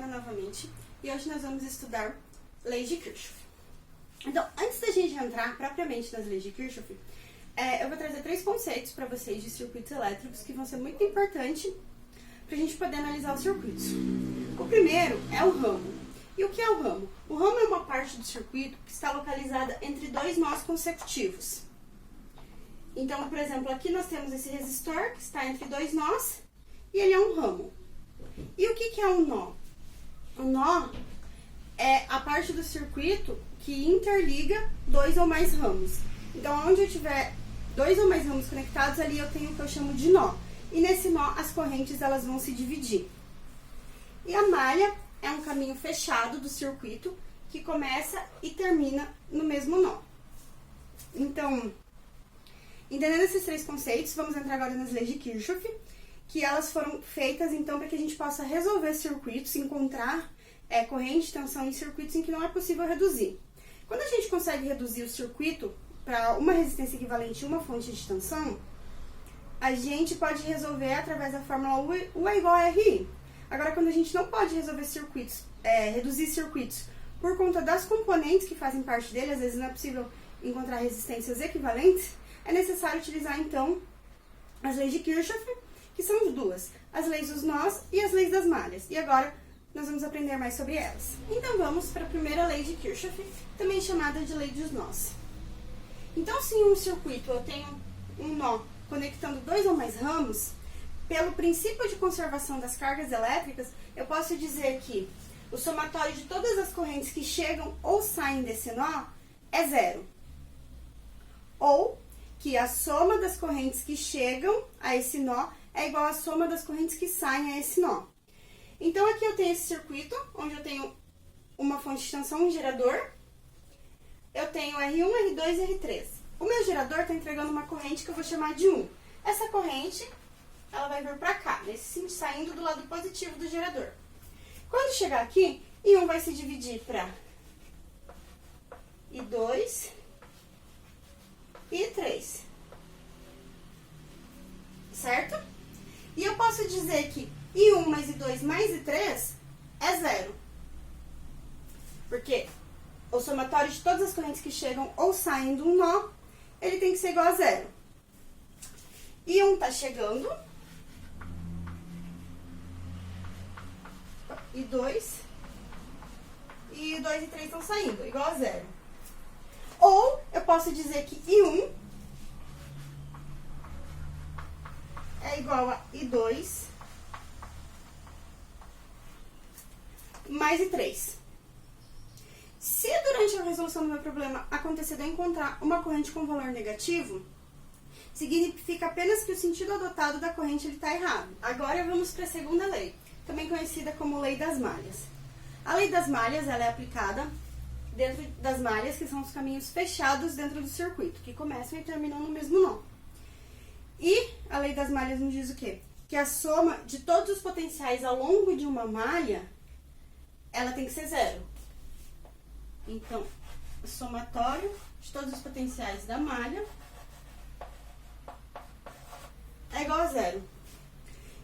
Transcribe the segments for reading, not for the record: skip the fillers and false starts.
Mariana novamente e hoje nós vamos estudar leis de Kirchhoff. Então, antes da gente entrar propriamente nas leis de Kirchhoff, eu vou trazer 3 conceitos para vocês de circuitos elétricos que vão ser muito importantes para a gente poder analisar os circuitos. O primeiro é o ramo. E o que é o ramo? O ramo é uma parte do circuito que está localizada entre 2 nós consecutivos. Então, por exemplo, aqui nós temos esse resistor que está entre 2 nós e ele é um ramo. E o que é um nó? O nó é a parte do circuito que interliga 2 ou mais ramos. Então, onde eu tiver 2 ou mais ramos conectados, ali eu tenho o que eu chamo de nó. E nesse nó, as correntes elas vão se dividir. E a malha é um caminho fechado do circuito que começa e termina no mesmo nó. Então, entendendo esses 3 conceitos, vamos entrar agora nas leis de Kirchhoff, que elas foram feitas, então, para que a gente possa resolver circuitos, encontrar corrente, tensão em circuitos em que não é possível reduzir. Quando a gente consegue reduzir o circuito para uma resistência equivalente a uma fonte de tensão, a gente pode resolver através da fórmula U é igual a RI. Agora, quando a gente não pode resolver circuitos, reduzir circuitos por conta das componentes que fazem parte dele, às vezes não é possível encontrar resistências equivalentes, é necessário utilizar, então, as leis de Kirchhoff, que são 2, as leis dos nós e as leis das malhas. E agora, nós vamos aprender mais sobre elas. Então, vamos para a primeira lei de Kirchhoff, também chamada de lei dos nós. Então, se em um circuito eu tenho um nó conectando 2 ou mais ramos, pelo princípio de conservação das cargas elétricas, eu posso dizer que o somatório de todas as correntes que chegam ou saem desse nó é 0. Ou que a soma das correntes que chegam a esse nó é igual à soma das correntes que saem a esse nó. Então, aqui eu tenho esse circuito, onde eu tenho uma fonte de tensão, um gerador. Eu tenho R1, R2 e R3. O meu gerador está entregando uma corrente que eu vou chamar de 1. Essa corrente, ela vai vir para cá, saindo do lado positivo do gerador. Quando chegar aqui, I1 vai se dividir para I2 e I3. Certo? E eu posso dizer que I1 mais I2 mais I3 é 0. Porque o somatório de todas as correntes que chegam ou saem de um nó, ele tem que ser igual a 0. I1 está chegando. I2 e I2 e I3 estão saindo, igual a 0. Ou eu posso dizer que I1 é igual a I2 mais I3. Se durante a resolução do meu problema acontecer de eu encontrar uma corrente com valor negativo, significa apenas que o sentido adotado da corrente está errado. Agora vamos para a segunda lei, também conhecida como lei das malhas. A lei das malhas ela é aplicada dentro das malhas, que são os caminhos fechados dentro do circuito, que começam e terminam no mesmo nó. E a lei das malhas nos diz o quê? Que a soma de todos os potenciais ao longo de uma malha, ela tem que ser 0. Então, o somatório de todos os potenciais da malha é igual a 0.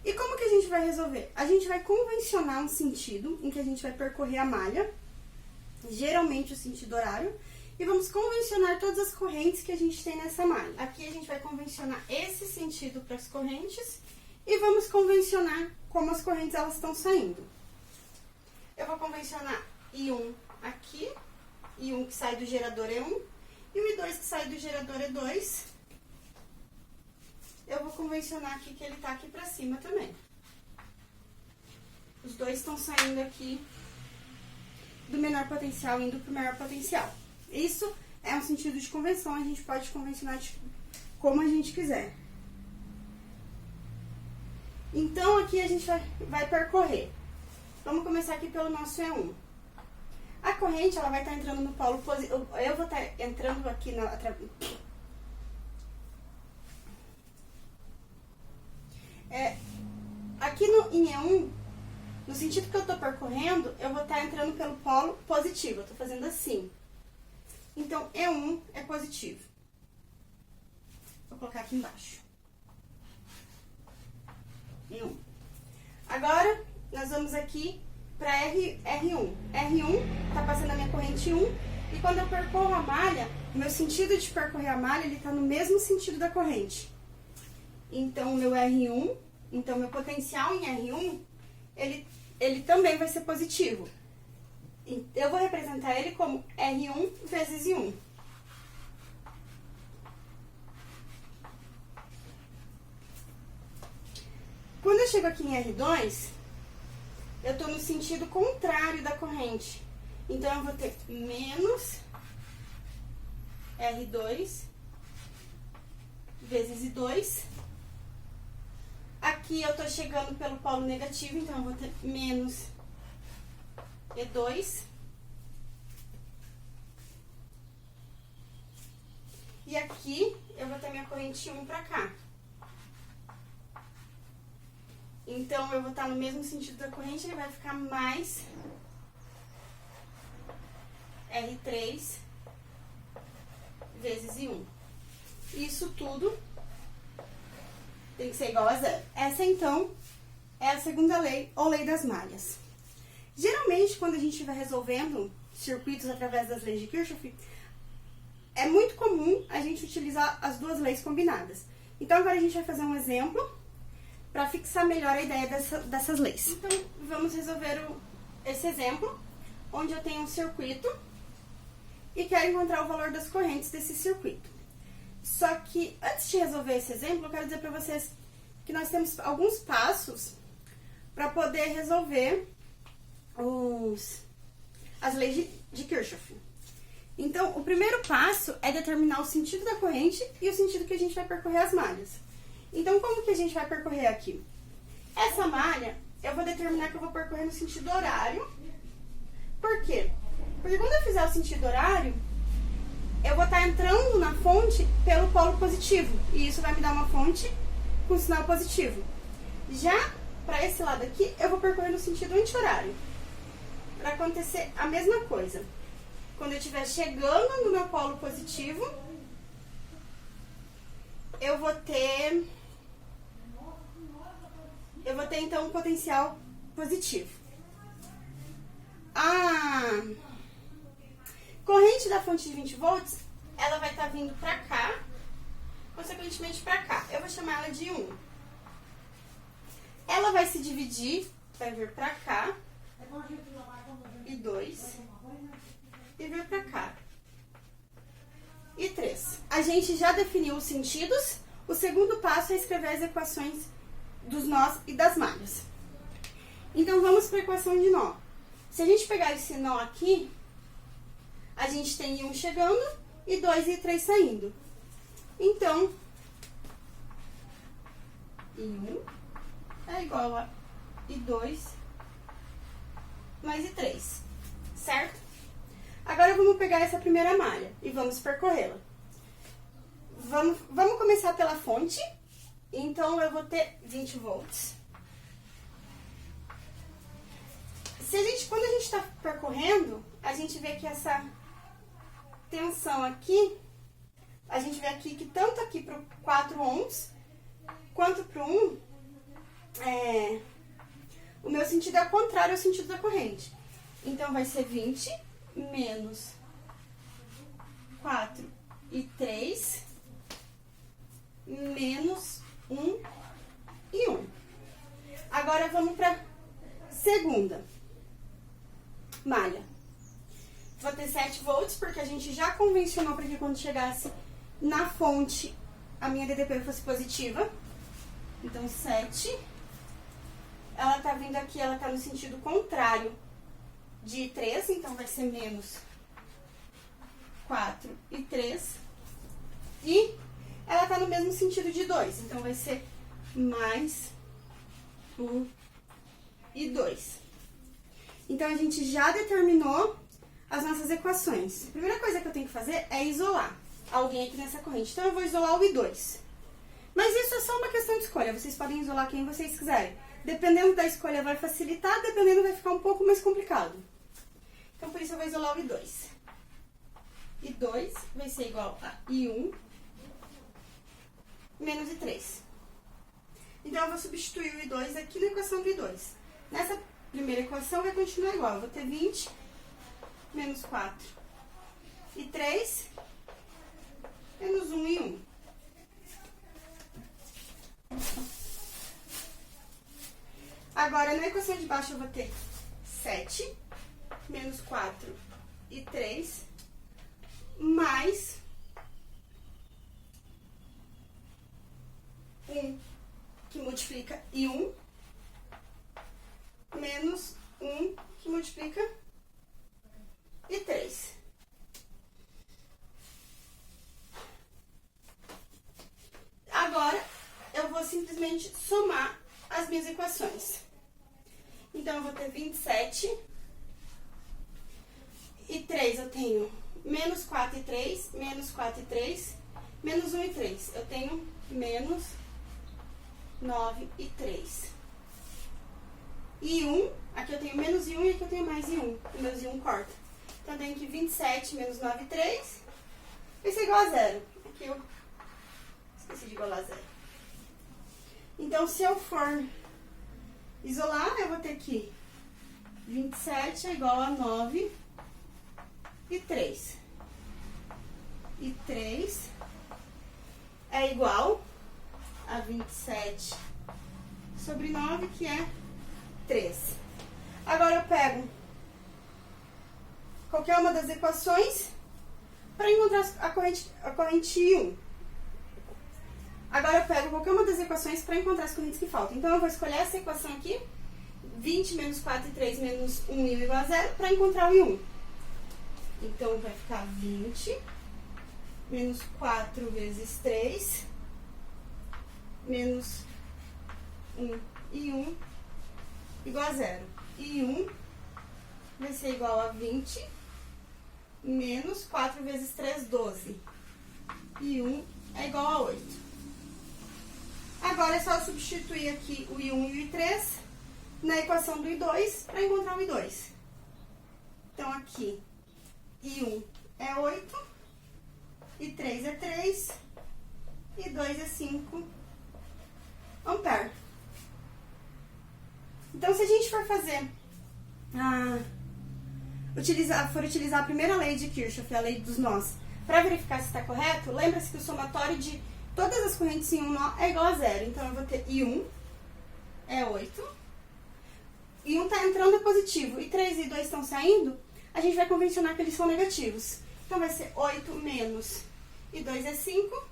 E como que a gente vai resolver? A gente vai convencionar um sentido em que a gente vai percorrer a malha, geralmente o sentido horário, e vamos convencionar todas as correntes que a gente tem nessa malha. Aqui a gente vai convencionar esse sentido para as correntes e vamos convencionar como as correntes elas estão saindo. Eu vou convencionar I1 aqui, I1 que sai do gerador é 1, e o I2 que sai do gerador é 2. Eu vou convencionar aqui que ele está aqui para cima também. Os dois estão saindo aqui do menor potencial indo para o maior potencial. Isso é um sentido de convenção, a gente pode convencionar como a gente quiser. Então, aqui a gente vai percorrer. Vamos começar aqui pelo nosso E1. A corrente, ela vai estar entrando no polo positivo. Eu vou estar entrando aqui na... Aqui em E1, no sentido que eu estou percorrendo, eu vou estar entrando pelo polo positivo. Eu estou fazendo assim. Então, E1 é positivo. Vou colocar aqui embaixo. E1. Agora, nós vamos aqui para R1. R1 tá passando a minha corrente 1, e quando eu percorro a malha, o meu sentido de percorrer a malha, ele tá no mesmo sentido da corrente. Então, meu R1, então meu potencial em R1, ele também vai ser positivo. Eu vou representar ele como R1 vezes I1. Quando eu chego aqui em R2, eu estou no sentido contrário da corrente. Então, eu vou ter menos R2 vezes I2. Aqui eu estou chegando pelo polo negativo, então eu vou ter menos E2. E aqui eu vou ter minha corrente 1 para cá. Então, eu vou estar no mesmo sentido da corrente, ele vai ficar mais R3 vezes I1. Isso tudo tem que ser igual a zero. Essa, então, é a segunda lei, ou lei das malhas. Geralmente, quando a gente vai resolvendo circuitos através das leis de Kirchhoff, é muito comum a gente utilizar as duas leis combinadas. Então, agora a gente vai fazer um exemplo para fixar melhor a ideia dessas leis. Então, vamos resolver esse exemplo, onde eu tenho um circuito e quero encontrar o valor das correntes desse circuito. Só que, antes de resolver esse exemplo, eu quero dizer para vocês que nós temos alguns passos para poder resolver as leis de Kirchhoff. Então, o primeiro passo é determinar o sentido da corrente e o sentido que a gente vai percorrer as malhas. Então, como que a gente vai percorrer aqui? Essa malha, eu vou determinar que eu vou percorrer no sentido horário. Por quê? Porque quando eu fizer o sentido horário, eu vou estar entrando na fonte pelo polo positivo. E isso vai me dar uma fonte com sinal positivo. Já para esse lado aqui, eu vou percorrer no sentido anti-horário. Para acontecer a mesma coisa. Quando eu estiver chegando no meu polo positivo, eu vou ter então um potencial positivo. A corrente da fonte de 20 volts, ela vai estar vindo para cá, consequentemente para cá. Eu vou chamar ela de 1. Ela vai se dividir, vai vir para cá, e 2, e vir para cá, e 3. A gente já definiu os sentidos. O segundo passo é escrever as equações dos nós e das malhas. Então, vamos para a equação de nó. Se a gente pegar esse nó aqui, a gente tem I1 chegando e 2 e 3 saindo. Então, I1 é igual a I2 mais I3, certo? Agora, vamos pegar essa primeira malha e vamos percorrê-la. Vamos começar pela fonte. Então, eu vou ter 20 volts. Quando a gente está percorrendo, a gente vê que essa tensão aqui, a gente vê aqui que tanto aqui para o 4 ohms, quanto para o 1, o meu sentido é ao contrário ao sentido da corrente. Então, vai ser 20 menos 4 e 3 menos 1 e 1. Agora, vamos para segunda malha. Vou ter 7 volts, porque a gente já convencionou para que quando chegasse na fonte, a minha DDP fosse positiva. Então, 7. Ela tá vindo aqui, ela tá no sentido contrário de 3, então vai ser menos 4 e 3. E ela tá no mesmo sentido de 2, então vai ser mais 1 e 2. Então, a gente já determinou as nossas equações. A primeira coisa que eu tenho que fazer é isolar alguém aqui nessa corrente. Então, eu vou isolar o I2. Mas isso é só uma questão de escolha. Vocês podem isolar quem vocês quiserem. Dependendo da escolha vai facilitar, dependendo vai ficar um pouco mais complicado. Então, por isso eu vou isolar o I2. I2 vai ser igual a I1 menos I3. Então, eu vou substituir o I2 aqui na equação do I2. Nessa primeira equação vai continuar igual. Eu vou ter 20 menos 4 e 3 menos 1 e 1. Agora, na equação de baixo, eu vou ter 7 menos 4 e 3 mais 1 que multiplica e 1 menos 1 que multiplica e 3. Agora, eu vou simplesmente somar as minhas equações. Então, eu vou ter 27 e 3, eu tenho menos 4 e 3, menos 4 e 3, menos 1 e 3. Eu tenho menos 9 e 3. E 1, aqui eu tenho menos e 1 e aqui eu tenho mais e 1. O menos e 1 corta. Então, eu tenho que 27 menos 9 e 3 vai ser igual a 0. Aqui eu esqueci de igualar a 0. Então, se eu for isolar, eu vou ter que 27 é igual a 9 e 3. E 3 é igual a 27 sobre 9, que é 3. Agora eu pego qualquer uma das equações para encontrar a corrente 1. Agora eu pego qualquer uma das equações para encontrar as correntes que faltam. Então, eu vou escolher essa equação aqui, 20 menos 4 e 3 menos 1 e 1 igual a 0, para encontrar o I1. Então, vai ficar 20 menos 4 vezes 3 menos 1 e 1 igual a 0. E 1 vai ser igual a 20 menos 4 vezes 3, 12. E 1 é igual a 8. Agora é só substituir aqui o I1 e o I3 na equação do I2 para encontrar o I2. Então, aqui, I1 é 8, I3 é 3, I2 é 5 ampere. Então, se a gente for fazer, utilizar a primeira lei de Kirchhoff, a lei dos nós, para verificar se está correto, lembra-se que o somatório de todas as correntes em um nó é igual a 0. Então, eu vou ter I1 é 8. I1 está entrando é positivo e 3 e 2 estão saindo, a gente vai convencionar que eles são negativos. Então, vai ser 8 menos I2 é 5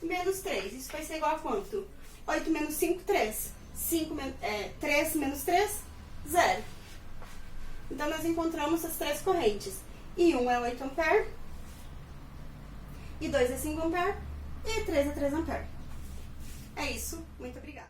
menos 3. Isso vai ser igual a quanto? 8 menos 5, 3. 3 menos 3, 0. Então, nós encontramos as três correntes. I1 é 8 ampere, I2 é 5 ampere e I3 é 3 ampere. É isso. Muito obrigada.